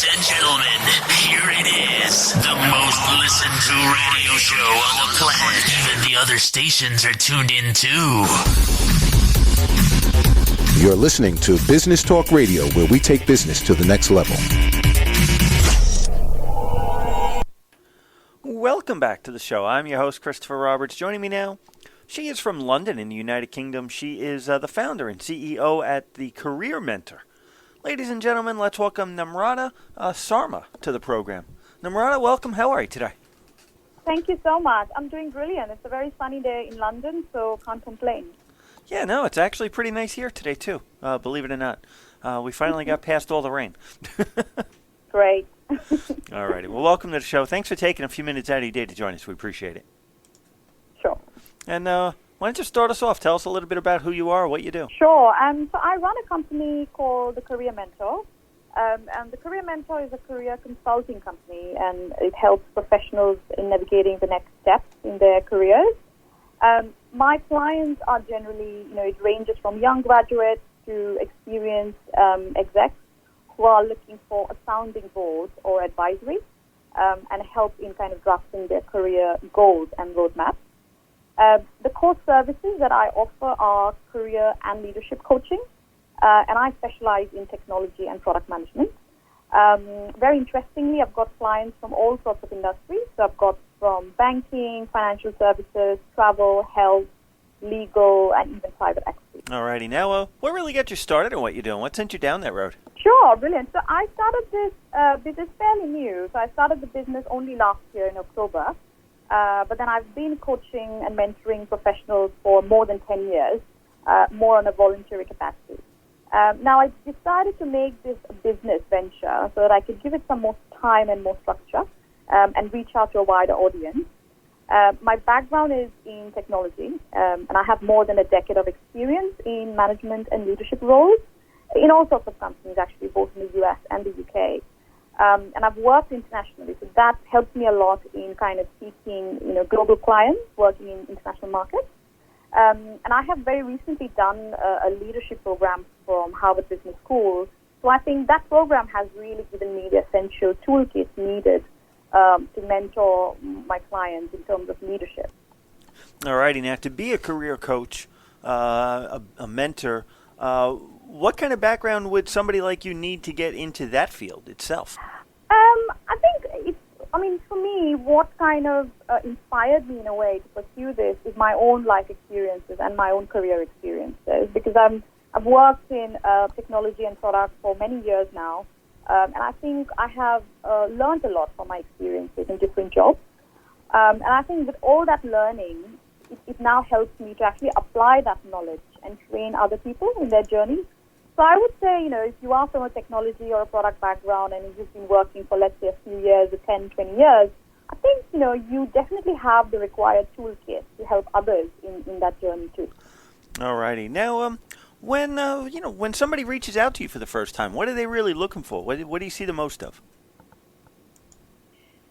Ladies and gentlemen, here it is. The most listened to radio show on the planet. Even the other stations are tuned in too. You're listening to Business Talk Radio, where we take business to the next level. Welcome back to the show. I'm your host, Christopher Roberts. Joining me now, she is from London in the United Kingdom. She is the founder and CEO at the Career Mentor. Ladies and gentlemen, let's welcome Namrata Sarmah to the program. Namrata, welcome. How are you today? Thank you so much. I'm doing brilliant. It's a very sunny day in London, so can't complain. Yeah, no, it's actually pretty nice here today, too, believe it or not. We finally got past all the rain. Great. All righty. Well, welcome to the show. Thanks for taking a few minutes out of your day to join us. We appreciate it. Sure. And why don't you start us off? Tell us a little bit about who you are, what you do. Sure. So I run a company called the Career Mentor. And the Career Mentor is a career consulting company, and it helps professionals in navigating the next steps in their careers. My clients are generally, it ranges from young graduates to experienced execs who are looking for a sounding board or advisory and help in kind of drafting their career goals and roadmaps. The core services that I offer are career and leadership coaching, and I specialize in technology and product management. Very interestingly, I've got clients from all sorts of industries. So I've got from banking, financial services, travel, health, legal, and even private equity. All righty. Now, what really got you started and what you're doing? What sent you down that road? Sure, brilliant. So I started this business fairly new. So I started the business only last year in October. But then I've been coaching and mentoring professionals for more than 10 years, more on a voluntary capacity. Now, I decided to make this a business venture so that I could give it some more time and more structure and reach out to a wider audience. My background is in technology, and I have more than a decade of experience in management and leadership roles in all sorts of companies, actually, both in the US and the UK. And I've worked internationally, so that helps me a lot in kind of seeking, global clients working in international markets. And I have very recently done a leadership program from Harvard Business School. So I think that program has really given me the essential toolkit needed to mentor my clients in terms of leadership. All righty. Now, to be a career coach, a mentor, what kind of background would somebody like you need to get into that field itself? I think for me, what kind of inspired me in a way to pursue this is my own life experiences and my own career experiences, because I've worked in technology and product for many years now, and I think I have learned a lot from my experiences in different jobs. And I think with all that learning, it now helps me to actually apply that knowledge and train other people in their journey. So I would say, if you are from a technology or a product background and you've been working for, let's say, a few years or 10, 20 years, I think, you definitely have the required toolkit to help others in that journey too. All righty. Now, when somebody reaches out to you for the first time, what are they really looking for? What do you see the most of?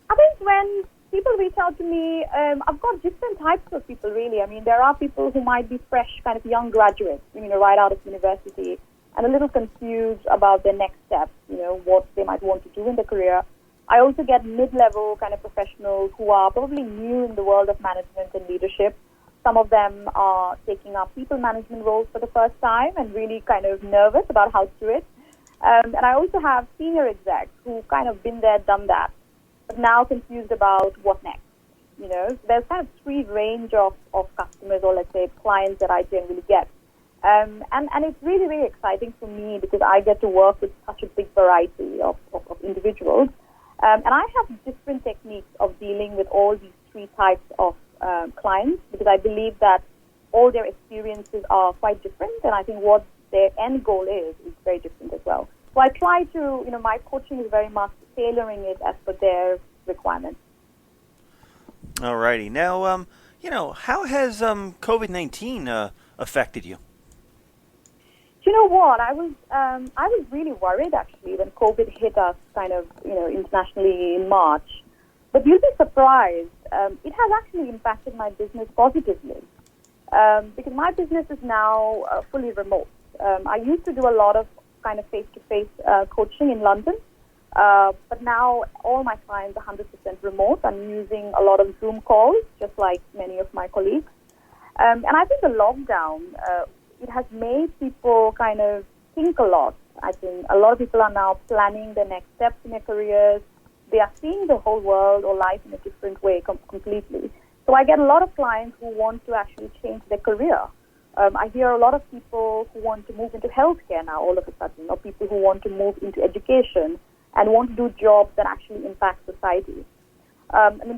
I think when people reach out to me, I've got different types of people, really. I mean, there are people who might be fresh, kind of young graduates, right out of university, and a little confused about their next steps, what they might want to do in their career. I also get mid-level kind of professionals who are probably new in the world of management and leadership. Some of them are taking up people management roles for the first time and really kind of nervous about how to do it. And I also have senior execs who kind of been there, done that, but now confused about what next. So there's kind of three range of customers, or let's say clients, that I generally get. And it's really, really exciting for me because I get to work with such a big variety of individuals. And I have different techniques of dealing with all these three types of clients, because I believe that all their experiences are quite different, and I think what their end goal is very different as well. So I try to, my coaching is very much tailoring it as per their requirements. All righty. Now, how has COVID-19 affected you? You know what? I was really worried actually when COVID hit us, kind of, internationally in March. But you'll be surprised. It has actually impacted my business positively, because my business is now fully remote. I used to do a lot of kind of face-to-face coaching in London, But now all my clients are 100% remote. I'm using a lot of Zoom calls, just like many of my colleagues. And I think the lockdown, it has made people kind of think a lot. I think a lot of people are now planning the next steps in their careers. They are seeing the whole world or life in a different way completely. So I get a lot of clients who want to actually change their career. I hear a lot of people who want to move into healthcare now all of a sudden, or people who want to move into education and want to do jobs that actually impact society.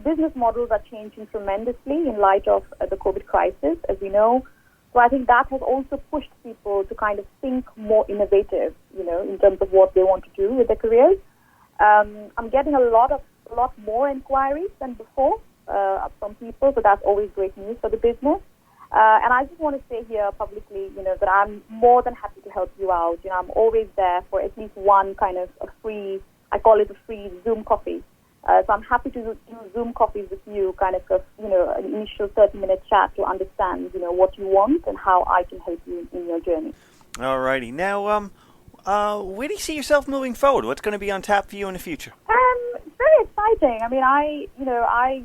Business models are changing tremendously in light of the COVID crisis, as we know. So I think that has also pushed people to kind of think more innovative, in terms of what they want to do with their careers. I'm getting a lot more inquiries than before from people, so that's always great news for the business. And I just want to say here publicly, that I'm more than happy to help you out. I'm always there for at least one kind of a free, I call it a free Zoom coffee. So I'm happy to do Zoom coffees with you, kind of, an initial 30-minute chat to understand, what you want and how I can help you in your journey. All righty. Now, where do you see yourself moving forward? What's going to be on tap for you in the future? It's very exciting. I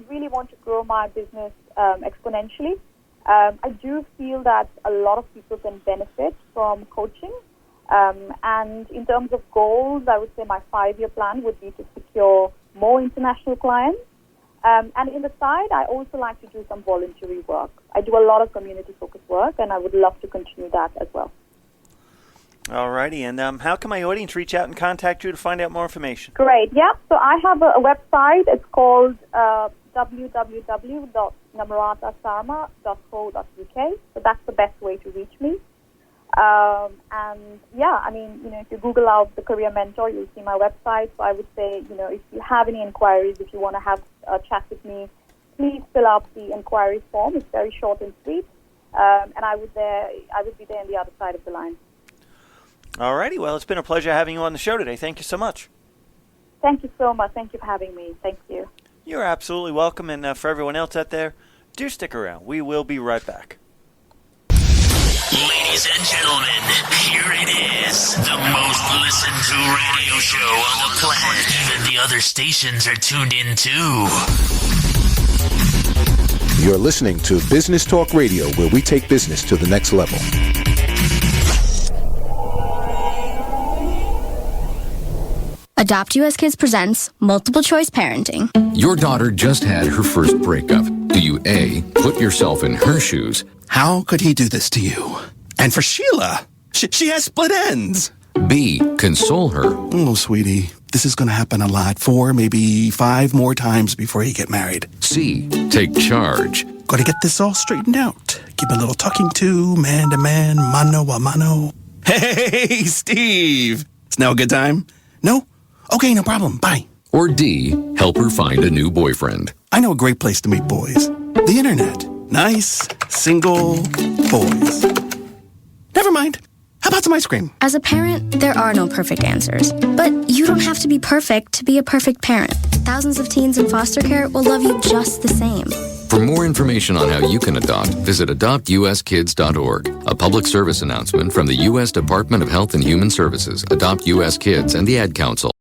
really want to grow my business exponentially. I do feel that a lot of people can benefit from coaching. And in terms of goals, I would say my 5-year plan would be to secure more international clients. And in the side, I also like to do some voluntary work. I do a lot of community-focused work, and I would love to continue that as well. All righty. And how can my audience reach out and contact you to find out more information? Great. Yeah. So I have a website. It's called www.namratasarmah.co.uk. So that's the best way to reach me. If you Google out the Career Mentor, you'll see my website. So I would say, if you have any inquiries, if you want to have a chat with me, please fill out the inquiry form. It's very short and sweet. And I would be there on the other side of the line. All righty. Well, it's been a pleasure having you on the show today. Thank you so much. Thank you so much. Thank you for having me. Thank you. You're absolutely welcome. And for everyone else out there, do stick around. We will be right back. Ladies and gentlemen, here it is. The most listened to radio show on the planet. Even the other stations are tuned in too. You're listening to Business Talk Radio, where we take business to the next level. Adopt US Kids presents Multiple Choice Parenting. Your daughter just had her first breakup. Do you A, put yourself in her shoes? How could he do this to you? And for Sheila, she has split ends. B, console her? Oh, sweetie, this is going to happen a lot. 4, maybe 5 more times before you get married. C, take charge? Got to get this all straightened out. Give a little talking to, man to man, mano a mano. Hey, Steve! It's now a good time? No? Okay, no problem. Bye. Or D, help her find a new boyfriend? I know a great place to meet boys. The internet. Nice, single boys. Never mind. How about some ice cream? As a parent, there are no perfect answers. But you don't have to be perfect to be a perfect parent. Thousands of teens in foster care will love you just the same. For more information on how you can adopt, visit adoptuskids.org. A public service announcement from the U.S. Department of Health and Human Services, Adopt U.S. Kids, and the Ad Council.